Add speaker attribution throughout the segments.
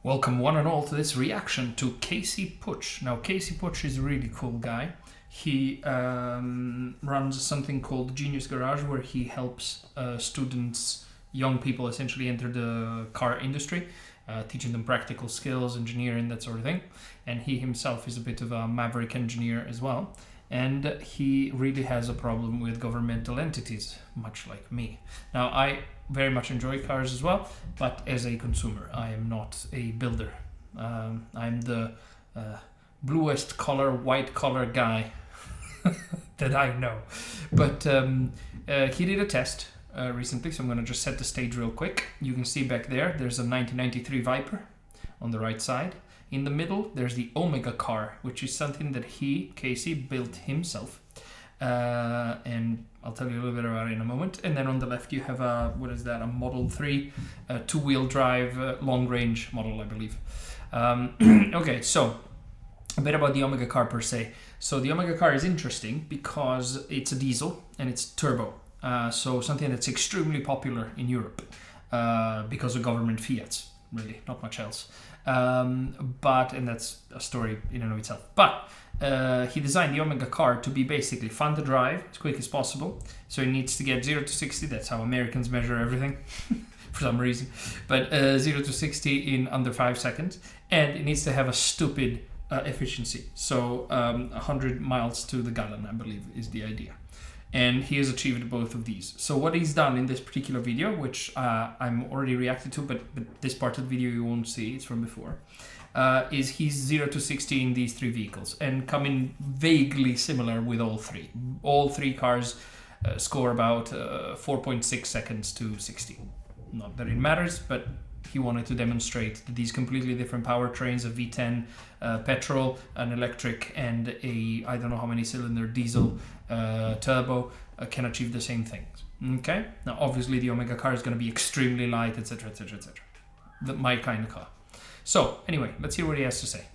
Speaker 1: Welcome one and all to this reaction to Casey Puch. Now, Casey Puch is a really cool guy. He runs something called Genius Garage, where he helps students, young people essentially, enter the car industry, teaching them practical skills, engineering, that sort of thing. And he himself is a bit of a maverick engineer as well. And he really has a problem with governmental entities, much like me. Now, I very much enjoy cars as well, but as a consumer, I am not a builder. I'm the bluest collar, white collar guy that I know. But he did a test recently, so I'm going to just set the stage real quick. You can see back there's a 1993 Viper on the right side. In the middle, there's the Omega car, which is something that Casey, built himself. And I'll tell you a little bit about it in a moment. And then on the left, you have a Model 3, two-wheel drive, long-range model, I believe. Okay, so a bit about the Omega car per se. So the Omega car is interesting because it's a diesel and it's turbo. So something that's extremely popular in Europe because of government fiats, really, not much else. And that's a story in and of itself. But he designed the Omega car to be basically fun to drive as quick as possible. So it needs to get 0 to 60. That's how Americans measure everything for some reason. But 0 to 60 in under 5 seconds. And it needs to have a stupid efficiency. So 100 miles to the gallon, I believe, is the idea. And he has achieved both of these. So what he's done in this particular video, which I'm already reacted to, but this part of the video you won't see, it's from before, is he's 0 to 60 in these three vehicles and coming vaguely similar with all three. All three cars score about 4.6 seconds to 60. Not that it matters, but he wanted to demonstrate that these completely different powertrains, a V10 petrol, an electric, and a I don't know how many cylinder diesel turbo can achieve the same things. Okay, now obviously the Omega car is going to be extremely light, etc, etc, etc. My kind of car. So anyway, let's hear what he has to say.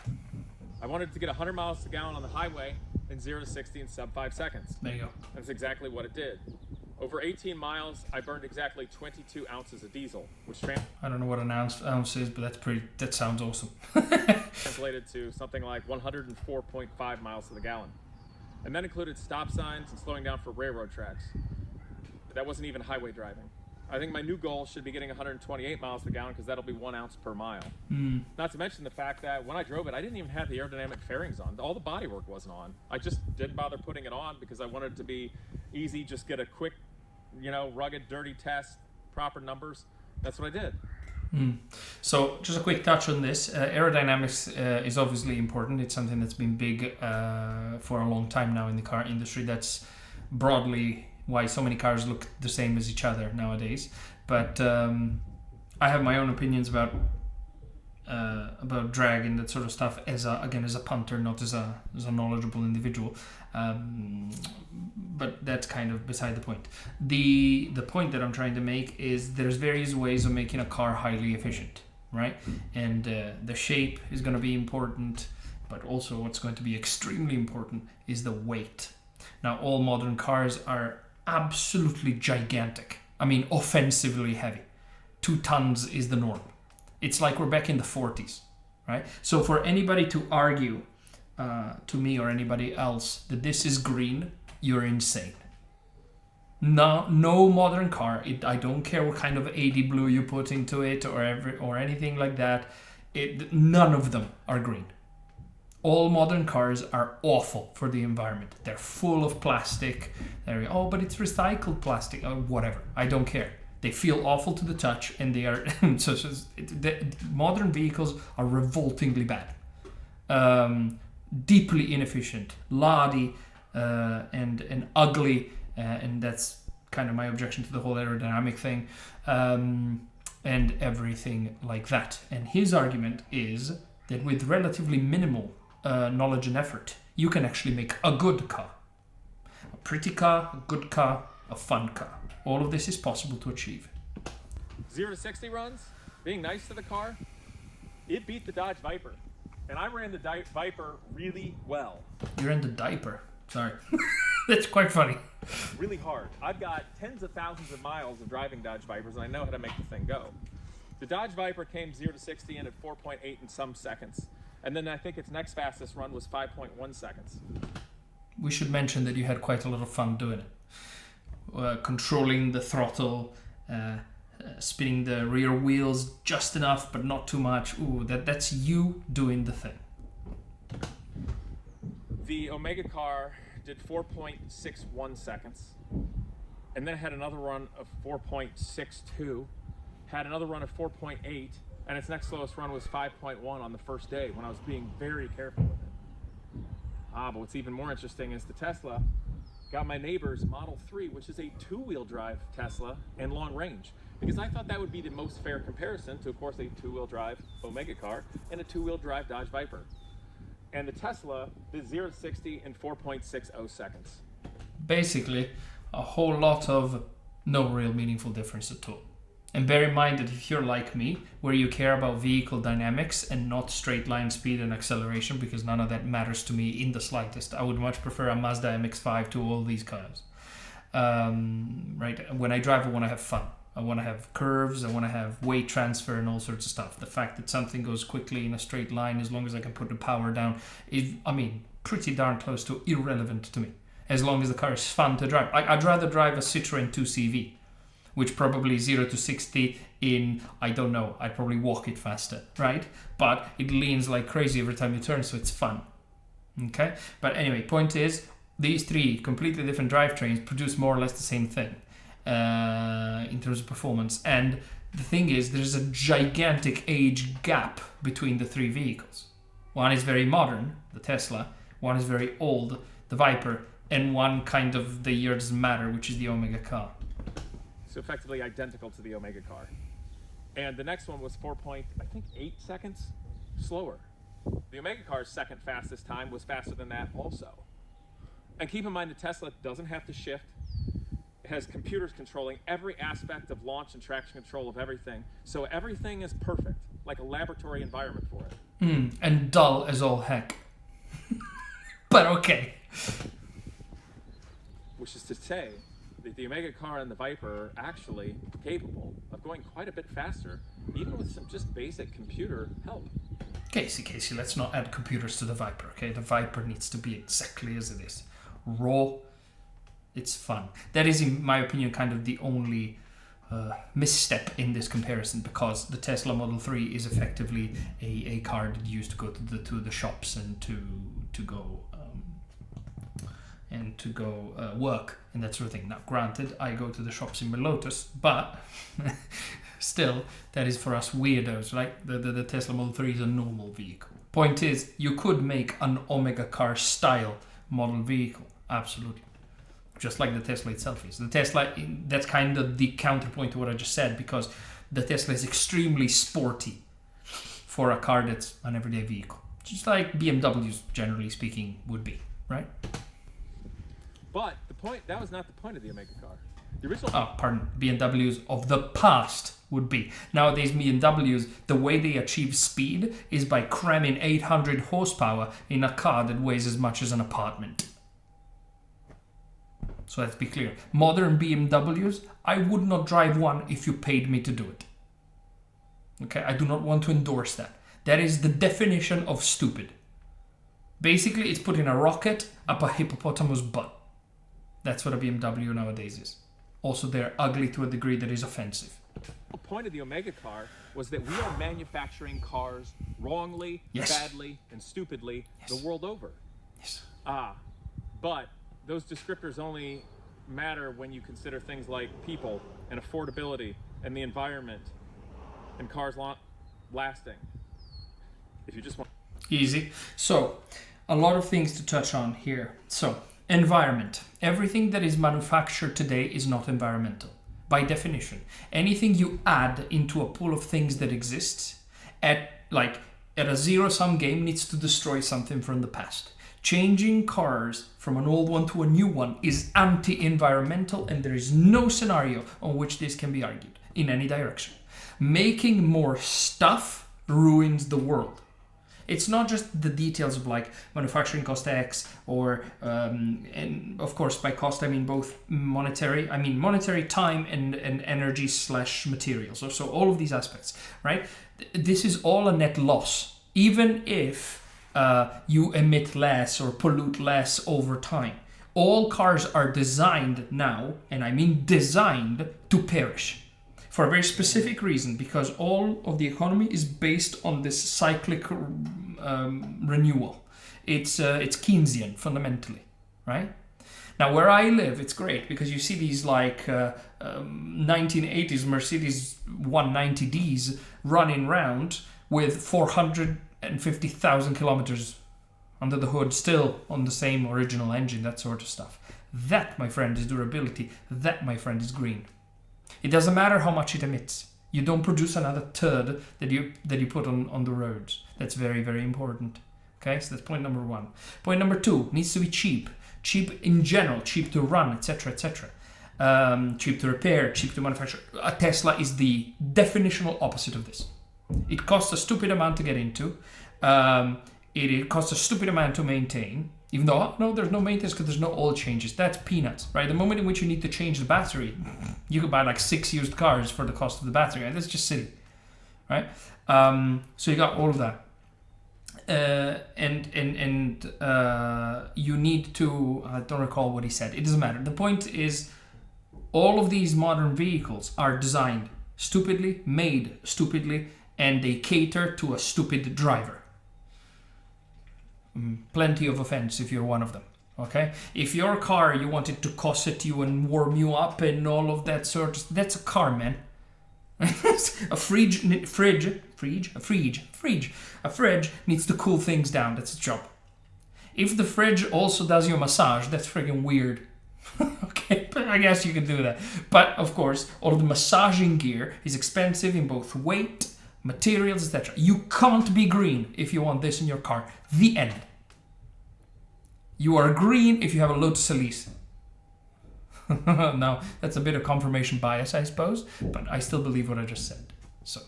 Speaker 2: I wanted to get 100 miles per gallon on the highway in 0 to 60 in sub 5 seconds.
Speaker 1: There you go.
Speaker 2: That's exactly what it did. Over 18 miles, I burned exactly 22 ounces of diesel, which
Speaker 1: I don't know what an ounce is, but that sounds awesome.
Speaker 2: translated to something like 104.5 miles to the gallon. And that included stop signs and slowing down for railroad tracks. That wasn't even highway driving. I think my new goal should be getting 128 miles per gallon because that'll be 1 ounce per mile. Not to mention the fact that when I drove it, I didn't even have the aerodynamic fairings on. All the bodywork wasn't on. I just didn't bother putting it on because I wanted it to be easy, just get a quick, rugged, dirty test, proper numbers. That's what I did.
Speaker 1: So just a quick touch on this. Aerodynamics is obviously important. It's something that's been big for a long time now in the car industry. That's broadly why so many cars look the same as each other nowadays. But I have my own opinions about drag and that sort of stuff as a punter, not as a knowledgeable individual. But that's kind of beside the point. The point that I'm trying to make is there's various ways of making a car highly efficient, right? And the shape is going to be important, but also what's going to be extremely important is the weight. Now, all modern cars are absolutely gigantic. I mean, offensively heavy. 2 tons is the norm. It's like we're back in the 40s, right? So for anybody to argue to me or anybody else that this is green, you're insane. No modern car, I don't care what kind of 80 blue you put into it or anything like that, none of them are green. All modern cars are awful for the environment. They're full of plastic. But it's recycled plastic. Whatever, I don't care. They feel awful to the touch, and they are modern vehicles are revoltingly bad, deeply inefficient, lardy, and ugly, and that's kind of my objection to the whole aerodynamic thing, and everything like that. And his argument is that with relatively minimal knowledge and effort, you can actually make a good car, a pretty car, a good car, a fun car. All of this is possible to achieve.
Speaker 2: 0 to 60 runs, being nice to the car, it beat the Dodge Viper. And I ran the Viper really well.
Speaker 1: You're in the diaper. Sorry. That's quite funny.
Speaker 2: Really hard. I've got tens of thousands of miles of driving Dodge Vipers, and I know how to make the thing go. The Dodge Viper came 0 to 60 in at 4.8 in some seconds. And then I think its next fastest run was 5.1 seconds.
Speaker 1: We should mention that you had quite a lot of fun doing it. Controlling the throttle, spinning the rear wheels just enough, but not too much. Ooh, that's you doing the thing.
Speaker 2: The Omega car did 4.61 seconds. And then it had another run of 4.62. Had another run of 4.8. And its next slowest run was 5.1 on the first day when I was being very careful with it. But what's even more interesting is the Tesla got my neighbor's Model 3, which is a two-wheel drive Tesla and long range. Because I thought that would be the most fair comparison to, of course, a two-wheel drive Omega car and a two-wheel drive Dodge Viper. And the Tesla did 0 to 60 in 4.60 seconds.
Speaker 1: Basically, a whole lot of no real meaningful difference at all. And bear in mind that if you're like me, where you care about vehicle dynamics and not straight line speed and acceleration, because none of that matters to me in the slightest, I would much prefer a Mazda MX-5 to all these cars. Right? When I drive, I want to have fun. I want to have curves, I want to have weight transfer and all sorts of stuff. The fact that something goes quickly in a straight line, as long as I can put the power down, is, pretty darn close to irrelevant to me. As long as the car is fun to drive. I'd rather drive a Citroën 2CV, which probably 0 to 60 in, I don't know, I'd probably walk it faster, right? But it leans like crazy every time you turn, so it's fun. Okay? But anyway, point is, these three completely different drivetrains produce more or less the same thing in terms of performance. And the thing is, there's a gigantic age gap between the three vehicles. One is very modern, the Tesla. One is very old, the Viper. And one kind of the year doesn't matter, which is the Omega car.
Speaker 2: So effectively identical to the Omega car. And the next one was 4.8 seconds slower. The Omega car's second fastest time was faster than that also. And keep in mind the Tesla doesn't have to shift. It has computers controlling every aspect of launch and traction control of everything. So everything is perfect, like a laboratory environment for it.
Speaker 1: And dull as all heck. But okay.
Speaker 2: Which is to say that the Omega car and the Viper are actually capable of going quite a bit faster, even with some just basic computer help.
Speaker 1: Casey, let's not add computers to the Viper, okay? The Viper needs to be exactly as it is. Raw, it's fun. That is, in my opinion, kind of the only misstep in this comparison, because the Tesla Model 3 is effectively a car that you used to go to the shops and to go work and that sort of thing. Now, granted, I go to the shops in my Lotus, but still, that is for us weirdos, right? The Tesla Model 3 is a normal vehicle. Point is, you could make an Omega car style model vehicle, absolutely. Just like the Tesla itself is. The Tesla, that's kind of the counterpoint to what I just said, because the Tesla is extremely sporty for a car that's an everyday vehicle. Just like BMWs, generally speaking, would be, right?
Speaker 2: But that was not the point of the Omega car. The original...
Speaker 1: BMWs of the past would be. Nowadays, BMWs, the way they achieve speed is by cramming 800 horsepower in a car that weighs as much as an apartment. So let's be clear. Modern BMWs, I would not drive one if you paid me to do it. Okay, I do not want to endorse that. That is the definition of stupid. Basically, it's putting a rocket up a hippopotamus butt. That's what a BMW nowadays is. Also, they're ugly to a degree that is offensive.
Speaker 2: The point of the Omega car was that we are manufacturing cars wrongly, badly, and stupidly the world over.
Speaker 1: Yes.
Speaker 2: But those descriptors only matter when you consider things like people and affordability and the environment and cars lasting. If you just want...
Speaker 1: Easy. So, a lot of things to touch on here. So, environment. Everything that is manufactured today is not environmental. By definition. Anything you add into a pool of things that exists at a zero-sum game needs to destroy something from the past. Changing cars from an old one to a new one is anti-environmental, and there is no scenario on which this can be argued in any direction. Making more stuff ruins the world. It's not just the details of like manufacturing cost X or, and of course by cost I mean both monetary time and energy / materials. So all of these aspects, right? This is all a net loss, even if you emit less or pollute less over time. All cars are designed now, and I mean designed, to perish. For a very specific reason, because all of the economy is based on this cyclic renewal. It's Keynesian, fundamentally, right? Now, where I live, it's great, because you see these like 1980s Mercedes 190Ds running around with 450,000 kilometers under the hood, still on the same original engine, that sort of stuff. That, my friend, is durability. That, my friend, is green. It doesn't matter how much it emits. You don't produce another turd that you put on the roads. That's very, very important. Okay, so that's point number one. Point number two, needs to be cheap. Cheap in general, cheap to run, etc., etc. Cheap to repair, cheap to manufacture. A Tesla is the definitional opposite of this. It costs a stupid amount to get into. It costs a stupid amount to maintain, even though, no, there's no maintenance because there's no oil changes. That's peanuts, right? The moment in which you need to change the battery, you could buy like 6 used cars for the cost of the battery, and that's just silly, right? So you got all of that. You need to, I don't recall what he said. It doesn't matter. The point is, all of these modern vehicles are designed stupidly, made stupidly, and they cater to a stupid driver. Plenty of offense if you're one of them. Okay, if your car you want it to cosset you and warm you up and all of that sort of, that's a car, man. A fridge needs to cool things down. That's its job. If the fridge also does your massage, that's friggin' weird. Okay, but I guess you can do that. But of course, all of the massaging gear is expensive in both weight, materials, etc. You can't be green if you want this in your car. The end. You are green if you have a Lotus Elise. Now, that's a bit of confirmation bias, I suppose, but I still believe what I just said. So,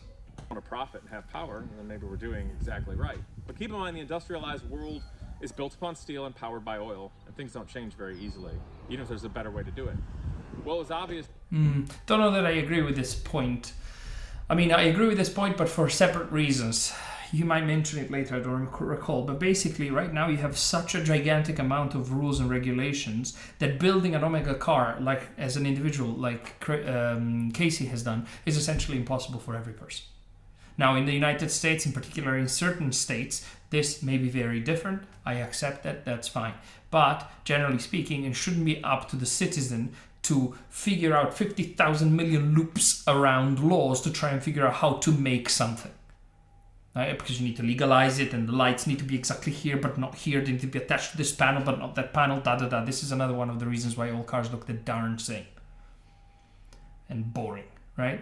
Speaker 2: want to profit and have power, then maybe we're doing exactly right. But keep in mind, the industrialized world is built upon steel and powered by oil, and things don't change very easily, even if there's a better way to do it. Well, it's obvious.
Speaker 1: Don't know that I agree with this point. I mean, I agree with this point, but for separate reasons. You might mention it later, I don't recall. But basically, right now you have such a gigantic amount of rules and regulations that building an Omega car, like as an individual, like Casey has done, is essentially impossible for every person. Now, in the United States, in particular, in certain states, this may be very different. I accept that, that's fine. But generally speaking, it shouldn't be up to the citizen to figure out 50,000 million loops around laws to try and figure out how to make something. Right? Because you need to legalize it, and the lights need to be exactly here but not here. They need to be attached to this panel but not that panel, da-da-da. This is another one of the reasons why all cars look that darn same. And boring, right?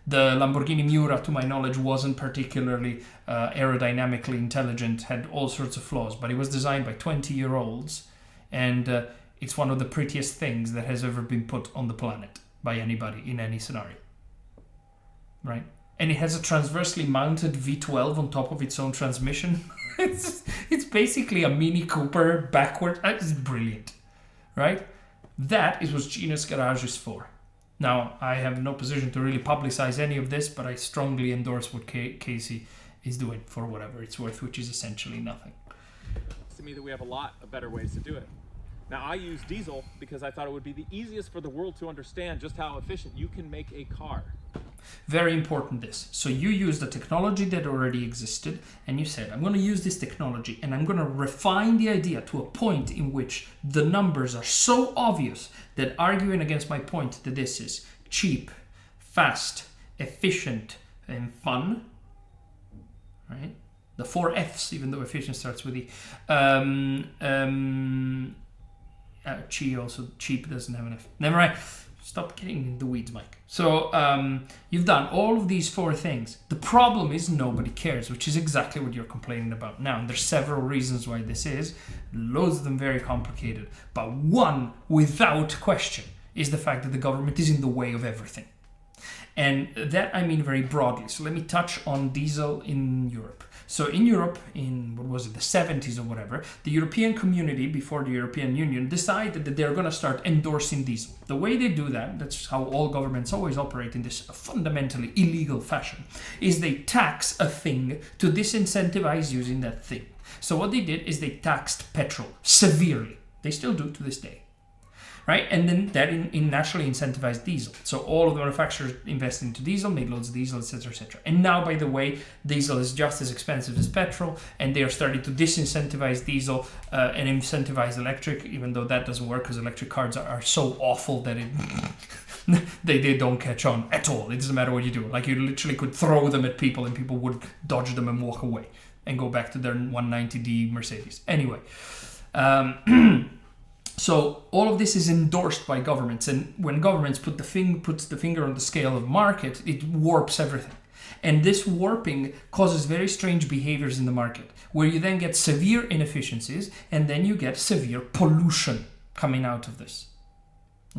Speaker 1: The Lamborghini Miura, to my knowledge, wasn't particularly aerodynamically intelligent, had all sorts of flaws, but it was designed by 20-year-olds, and it's one of the prettiest things that has ever been put on the planet by anybody in any scenario, right? And it has a transversely mounted V12 on top of its own transmission. It's basically a Mini Cooper backward. It's brilliant, right? That is what Genius Garage is for. Now, I have no position to really publicize any of this, but I strongly endorse what Casey is doing for whatever it's worth, which is essentially nothing.
Speaker 2: To me, that we have a lot of better ways to do it. Now, I use diesel because I thought it would be the easiest for the world to understand just how efficient you can make a car.
Speaker 1: Very important this. So you use the technology that already existed, and you said, I'm going to use this technology and I'm going to refine the idea to a point in which the numbers are so obvious that arguing against my point that this is cheap, fast, efficient, and fun, right? The 4 F's, even though efficient starts with E. Cheap doesn't have an F. Never mind. Stop getting in the weeds, Mike. So you've done all of these 4 things. The problem is nobody cares, which is exactly what you're complaining about now. And there's several reasons why this is. Loads of them very complicated. But one, without question, is the fact that the government is in the way of everything. And that I mean very broadly. So let me touch on diesel in Europe. So in Europe, in what was it, the 70s or whatever, the European community, before the European Union, decided that they're going to start endorsing diesel. The way they do that, that's how all governments always operate in this fundamentally illegal fashion, is they tax a thing to disincentivize using that thing. So what they did is they taxed petrol severely. They still do to this day. Right? And then that naturally incentivized diesel. So all of the manufacturers invested into diesel, made loads of diesel, etc., etc. And now, by the way, diesel is just as expensive as petrol, and they are starting to disincentivize diesel and incentivize electric, even though that doesn't work because electric cars are so awful that they don't catch on at all. It doesn't matter what you do. Like, you literally could throw them at people and people would dodge them and walk away and go back to their 190D Mercedes. Anyway. So all of this is endorsed by governments, and when governments puts the finger on the scale of market, it warps everything. And this warping causes very strange behaviors in the market, where you then get severe inefficiencies, and then you get severe pollution coming out of this.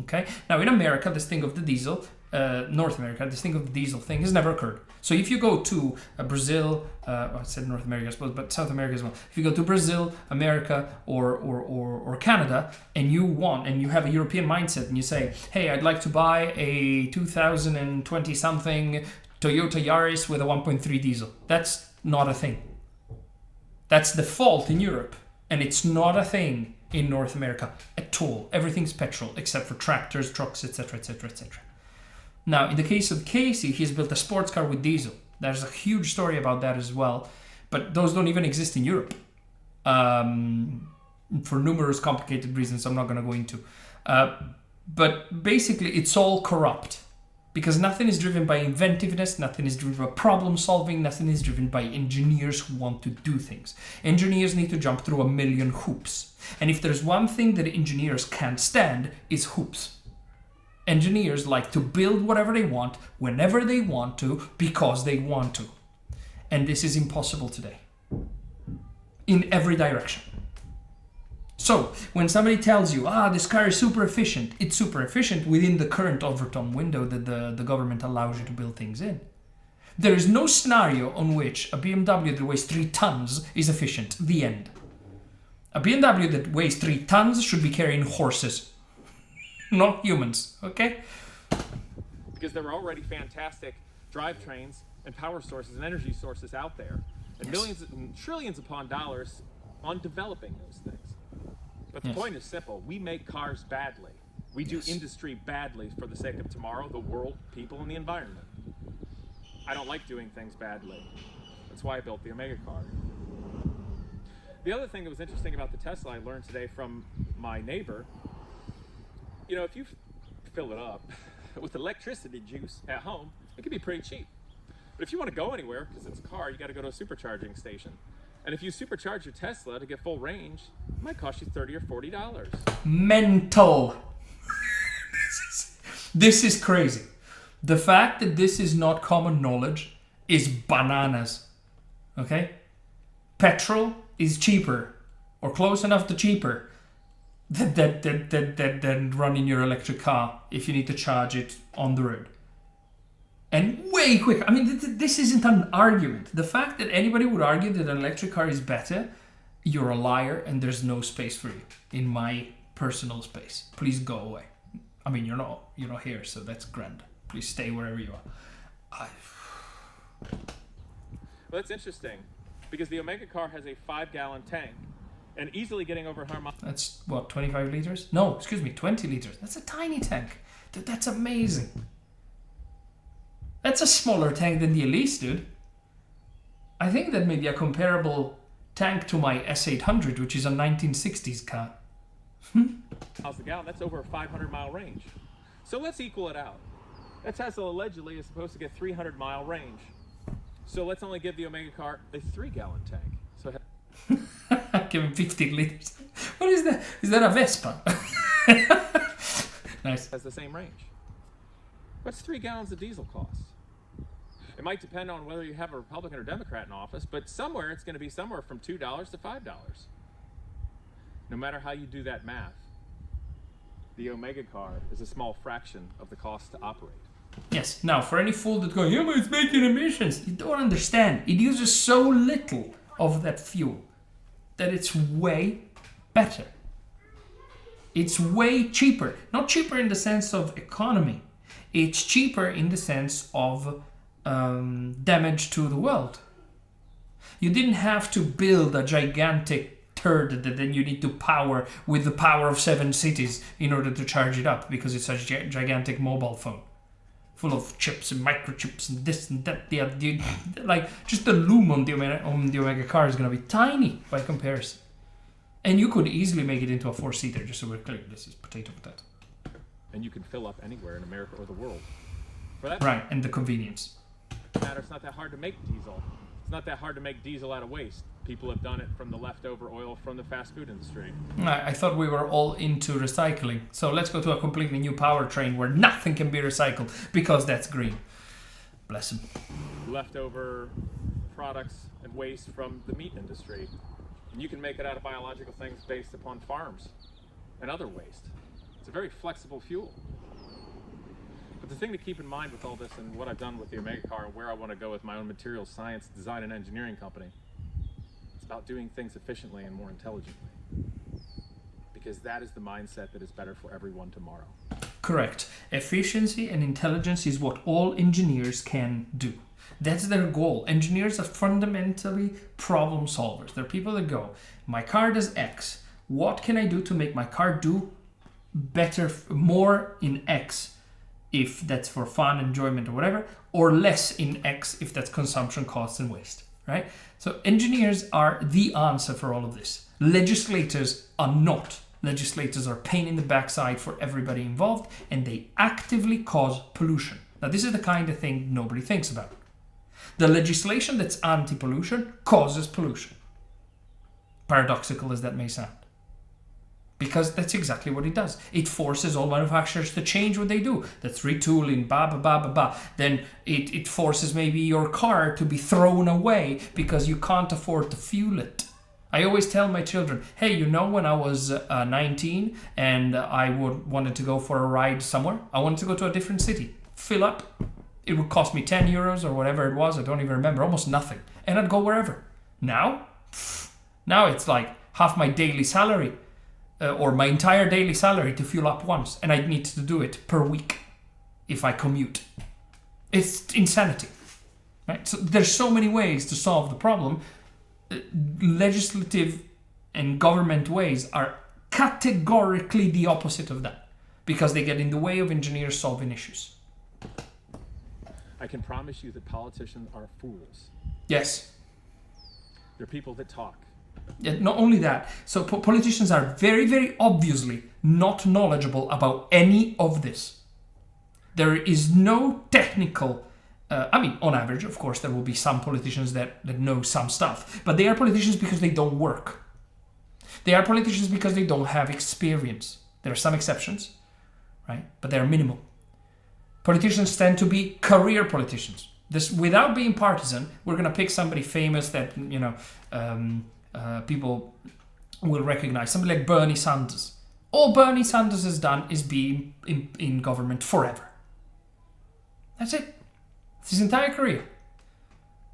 Speaker 1: Okay? Now in America, this thing of the diesel, North America, this thing of the diesel thing has never occurred. So if you go to Brazil, I said North America, I suppose, but South America as well. If you go to Brazil, America, or Canada, and you have a European mindset, and you say, hey, I'd like to buy a 2020 something Toyota Yaris with a 1.3 diesel. That's not a thing. That's default in Europe, and it's not a thing in North America at all. Everything's petrol except for tractors, trucks, etc., etc., etc. Now, in the case of Casey, he's built a sports car with diesel. There's a huge story about that as well, but those don't even exist in Europe for numerous complicated reasons I'm not going to go into. But basically, it's all corrupt because nothing is driven by inventiveness, nothing is driven by problem solving, nothing is driven by engineers who want to do things. Engineers need to jump through a million hoops. And if there's one thing that engineers can't stand, it's hoops. Engineers like to build whatever they want, whenever they want to, because they want to. And this is impossible today. In every direction. So, when somebody tells you, this car is super efficient, it's super efficient within the current Overton window that the government allows you to build things in. There is no scenario on which a BMW that weighs 3 tons is efficient. The end. A BMW that weighs 3 tons should be carrying horses. Not humans, okay?
Speaker 2: Because there are already fantastic drivetrains and power sources and energy sources out there, and
Speaker 1: Yes.
Speaker 2: millions and trillions upon dollars on developing those things. But the
Speaker 1: Yes.
Speaker 2: point is simple. We make cars badly. We do
Speaker 1: Yes.
Speaker 2: industry badly for the sake of tomorrow, the world, people, and the environment. I don't like doing things badly. That's why I built the Omega car. The other thing that was interesting about the Tesla I learned today from my neighbor, you know, if you fill it up with electricity juice at home, it can be pretty cheap. But if you want to go anywhere, because it's a car, you got to go to a supercharging station. And if you supercharge your Tesla to get full range, it might cost you $30 or $40.
Speaker 1: Mental. This is crazy. The fact that this is not common knowledge is bananas. Okay? Petrol is cheaper, or close enough to cheaper, than running your electric car if you need to charge it on the road. And way quicker. I mean, this isn't an argument. The fact that anybody would argue that an electric car is better, you're a liar and there's no space for you in my personal space. Please go away. I mean, you're not here, so that's grand. Please stay wherever you are.
Speaker 2: Well, that's interesting, because the Omega car has a 5-gallon tank, and easily getting over 100 miles.
Speaker 1: That's, what, 25 liters? No, excuse me, 20 liters. That's a tiny tank. Dude, that's amazing. That's a smaller tank than the Elise, dude. I think that may be a comparable tank to my S800, which is a 1960s car.
Speaker 2: Miles a gallon, that's over a 500-mile range. So let's equal it out. That Tesla allegedly is supposed to get 300-mile range. So let's only give the Omega car a 3-gallon tank. So
Speaker 1: Give him 15 liters. What is that? Is that a Vespa? Nice.
Speaker 2: has the same range. What's 3 gallons of diesel cost? It might depend on whether you have a Republican or Democrat in office, but somewhere it's going to be somewhere from $2 to $5. No matter how you do that math, the Omega car is a small fraction of the cost to operate.
Speaker 1: Yes. Now, for any fool that's going, yeah, but it's making emissions, you don't understand. It uses so little of that fuel that it's way better. It's way cheaper. Not cheaper in the sense of economy. It's cheaper in the sense of damage to the world. You didn't have to build a gigantic turd that then you need to power with the power of 7 cities in order to charge it up, because it's a gigantic mobile phone full of chips and microchips and this and that. Like, just the loom on the Omega car is going to be tiny by comparison. And you could easily make it into a 4-seater, just so we're clear. This is potato.
Speaker 2: And you can fill up anywhere in America or the world. For that
Speaker 1: Right, and the convenience.
Speaker 2: matter, it's not that hard to make diesel. It's not that hard to make diesel out of waste. People have done it from the leftover oil from the fast food industry.
Speaker 1: I thought we were all into recycling. So let's go to a completely new powertrain where nothing can be recycled because that's green. Bless him.
Speaker 2: Leftover products and waste from the meat industry. And you can make it out of biological things based upon farms and other waste. It's a very flexible fuel. But the thing to keep in mind with all this and what I've done with the Omega car and where I want to go with my own materials science, design, and engineering company, it's about doing things efficiently and more intelligently. Because that is the mindset that is better for everyone tomorrow.
Speaker 1: Correct. Efficiency and intelligence is what all engineers can do. That's their goal. Engineers are fundamentally problem solvers. They're people that go, my car does X. What can I do to make my car do better, more in X, if that's for fun, enjoyment, or whatever, or less in X if that's consumption, costs, and waste, right? So engineers are the answer for all of this. Legislators are not. Legislators are a pain in the backside for everybody involved, and they actively cause pollution. Now, this is the kind of thing nobody thinks about. The legislation that's anti-pollution causes pollution. Paradoxical as that may sound. Because that's exactly what it does. It forces all manufacturers to change what they do. That's retooling, Then it forces maybe your car to be thrown away because you can't afford to fuel it. I always tell my children, hey, you know, when I was 19 and I wanted to go for a ride somewhere, I wanted to go to a different city, fill up. It would cost me 10 euros or whatever it was. I don't even remember, almost nothing. And I'd go wherever. Now it's like half my daily salary. Or my entire daily salary to fuel up once, and I need to do it per week if I commute. It's insanity, right? So there's so many ways to solve the problem. Legislative and government ways are categorically the opposite of that, because they get in the way of engineers solving issues.
Speaker 2: I can promise you that politicians are fools.
Speaker 1: Yes.
Speaker 2: They're people that talk.
Speaker 1: Yeah, not only that, so politicians are very, very obviously not knowledgeable about any of this. There is no technical, on average, of course, there will be some politicians that know some stuff, but they are politicians because they don't work. They are politicians because they don't have experience. There are some exceptions, right? But they're minimal. Politicians tend to be career politicians. This, without being partisan, we're going to pick somebody famous that, people will recognize, somebody like Bernie Sanders. All Bernie Sanders has done is be in government forever. That's it. It's his entire career.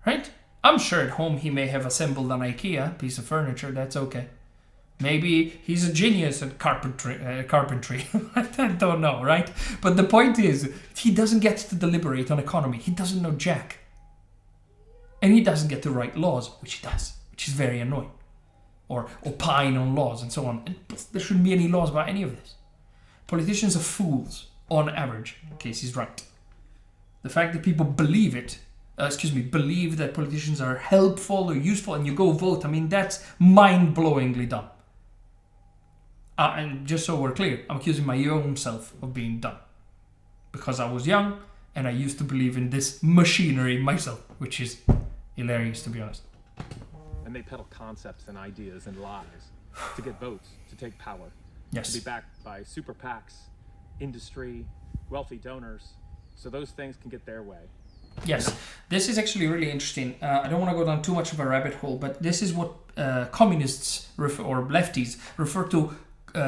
Speaker 1: Right? I'm sure at home he may have assembled an IKEA piece of furniture. That's okay. Maybe he's a genius at carpentry. I don't know, right? But the point is, he doesn't get to deliberate on economy. He doesn't know jack. And he doesn't get to write laws, which he does, which is very annoying. Or opine on laws and so on. And there shouldn't be any laws about any of this. Politicians are fools, on average, in case he's right. The fact that people believe that politicians are helpful or useful and you go vote, that's mind-blowingly dumb. And just so we're clear, I'm accusing my own self of being dumb. Because I was young and I used to believe in this machinery myself, which is hilarious, to be honest.
Speaker 2: And they peddle concepts and ideas and lies to get votes, to take power.
Speaker 1: Yes.
Speaker 2: To be backed by super PACs, industry, wealthy donors, so those things can get their way.
Speaker 1: Yes, this is actually really interesting. I don't want to go down too much of a rabbit hole, but this is what communists or lefties refer to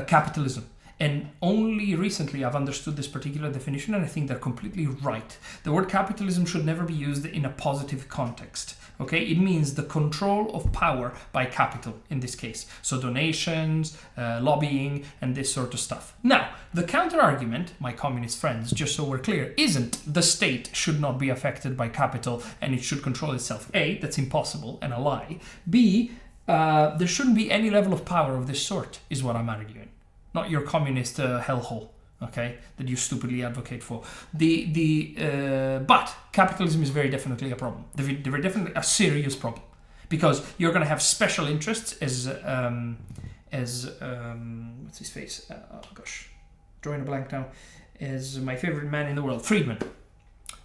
Speaker 1: capitalism. And only recently I've understood this particular definition, and I think they're completely right. The word capitalism should never be used in a positive context. Okay, it means the control of power by capital in this case. So donations, lobbying, and this sort of stuff. Now, the counter argument, my communist friends, just so we're clear, isn't the state should not be affected by capital and it should control itself. A, that's impossible and a lie. B, there shouldn't be any level of power of this sort, is what I'm arguing. Not your communist hellhole, okay, that you stupidly advocate for. But capitalism is very definitely a problem. Very definitely a serious problem, because you're going to have special interests as what's his face? Oh gosh, drawing a blank now. As my favorite man in the world, Friedman.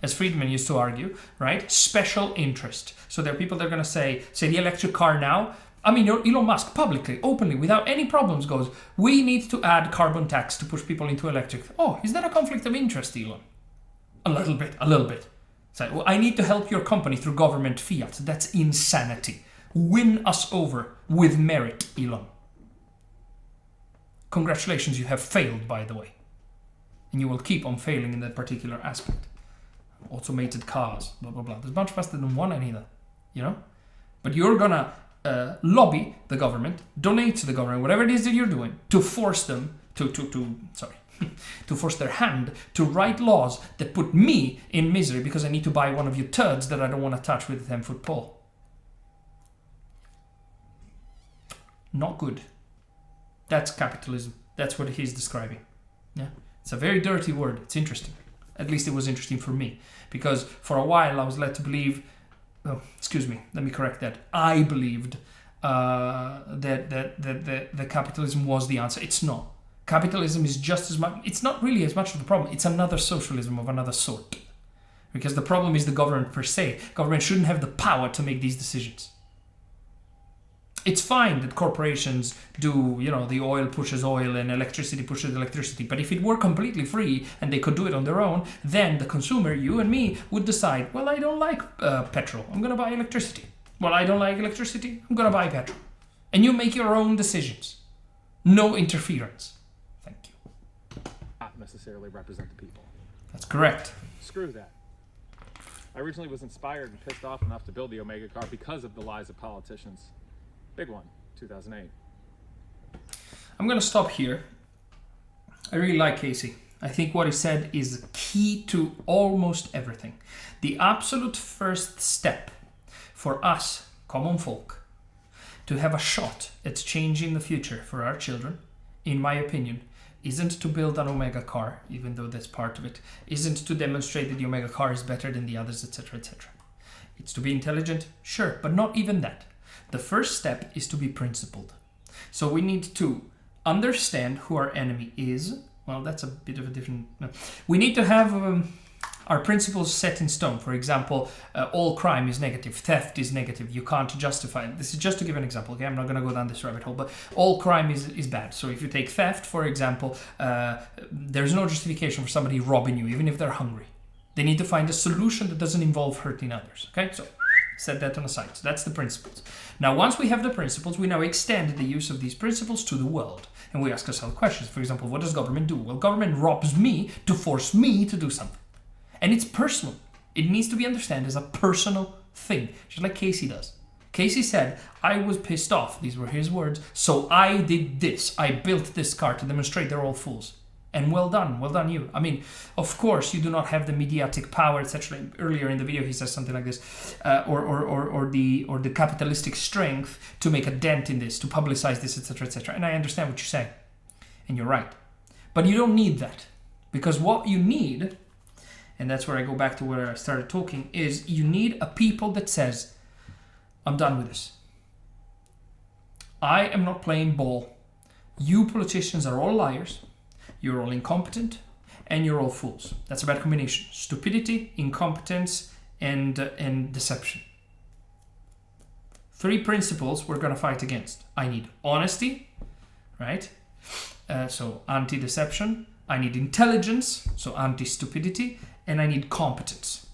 Speaker 1: As Friedman used to argue, right? Special interest. So there are people that are going to say the electric car now. I mean, Elon Musk publicly, openly, without any problems goes, we need to add carbon tax to push people into electric. Oh, is that a conflict of interest, Elon? A little bit. So, well, I need to help your company through government fiat. That's insanity. Win us over with merit, Elon. Congratulations, you have failed, by the way. And you will keep on failing in that particular aspect. Automated cars, blah, blah, blah. There's a bunch of us that don't want any of that, you know? But you're gonna lobby the government, donate to the government, whatever it is that you're doing, to force them to force their hand to write laws that put me in misery because I need to buy one of your turds that I don't want to touch with a 10-foot pole. Not good. That's capitalism. That's what he's describing. Yeah, it's a very dirty word. It's interesting. At least it was interesting for me, because for a while I was led to believe. Oh, excuse me. Let me correct that. I believed that capitalism was the answer. It's not. Capitalism is just as much. It's not really as much of the problem. It's another socialism of another sort. Because the problem is the government per se. Government shouldn't have the power to make these decisions. It's fine that corporations do, the oil pushes oil and electricity pushes electricity. But if it were completely free and they could do it on their own, then the consumer, you and me, would decide, well, I don't like petrol. I'm going to buy electricity. Well, I don't like electricity. I'm going to buy petrol. And you make your own decisions. No interference. Thank you.
Speaker 2: Not necessarily represent the people.
Speaker 1: That's correct.
Speaker 2: Screw that. I originally was inspired and pissed off enough to build the Omega car because of the lies of politicians. Big one, 2008.
Speaker 1: I'm going to stop here. I really like Casey. I think what he said is key to almost everything. The absolute first step for us, common folk, to have a shot at changing the future for our children, in my opinion, isn't to build an Omega car, even though that's part of it, isn't to demonstrate that the Omega car is better than the others, etc., etc. It's to be intelligent, sure, but not even that. The first step is to be principled. So we need to understand who our enemy is. Well, that's a bit of a different... We need to have our principles set in stone. For example, all crime is negative. Theft is negative. You can't justify it. This is just to give an example, okay? I'm not going to go down this rabbit hole, but all crime is bad. So if you take theft, for example, there's no justification for somebody robbing you, even if they're hungry. They need to find a solution that doesn't involve hurting others, okay? So set that on the side. So that's the principles. Now, once we have the principles, we now extend the use of these principles to the world. And we ask ourselves questions. For example, what does government do? Well, government robs me to force me to do something. And it's personal. It needs to be understood as a personal thing, just like Casey does. Casey said, I was pissed off. These were his words. So I did this. I built this car to demonstrate they're all fools. And well done you. I mean, of course, you do not have the mediatic power, etc. Earlier in the video, he says something like this, or the capitalistic strength to make a dent in this, to publicize this, etc., etc. And I understand what you're saying, and you're right. But you don't need that, because what you need, and that's where I go back to where I started talking, is you need a people that says, I'm done with this. I am not playing ball. You politicians are all liars. You're all incompetent, and you're all fools. That's a bad combination. Stupidity, incompetence, and deception. 3 principles we're going to fight against. I need honesty, right? So anti-deception. I need intelligence, so anti-stupidity. And I need competence,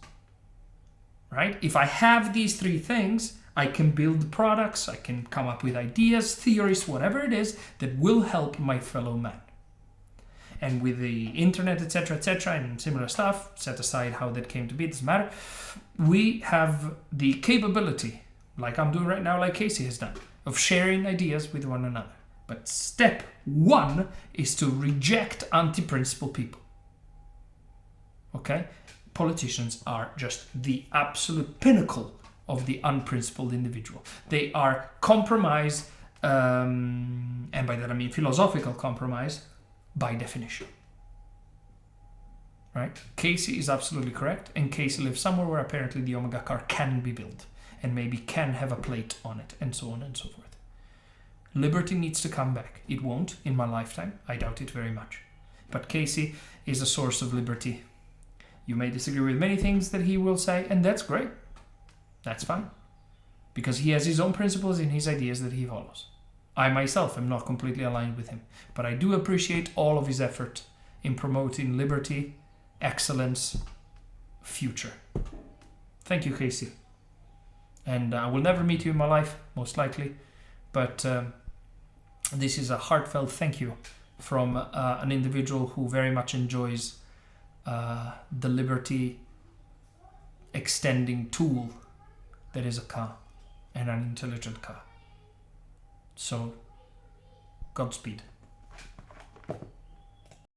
Speaker 1: right? If I have these 3 things, I can build products, I can come up with ideas, theories, whatever it is that will help my fellow man. and with the internet, etc., and similar stuff, set aside how that came to be, it doesn't matter, we have the capability, like I'm doing right now, like Casey has done, of sharing ideas with one another. But step one is to reject anti-principle people. Okay? Politicians are just the absolute pinnacle of the unprincipled individual. They are compromise, and by that I mean philosophical compromise, by definition. Right? Casey is absolutely correct, and Casey lives somewhere where apparently the Omega car can be built, and maybe can have a plate on it, and so on and so forth. Liberty needs to come back. It won't in my lifetime. I doubt it very much. But Casey is a source of liberty. You may disagree with many things that he will say, and that's great. That's fine. Because he has his own principles and his ideas that he follows. I myself am not completely aligned with him, but I do appreciate all of his effort in promoting liberty, excellence, future. Thank you, Casey. And I will never meet you in my life, most likely, but this is a heartfelt thank you from an individual who very much enjoys the liberty extending tool that is a car, and an intelligent car. So, Godspeed.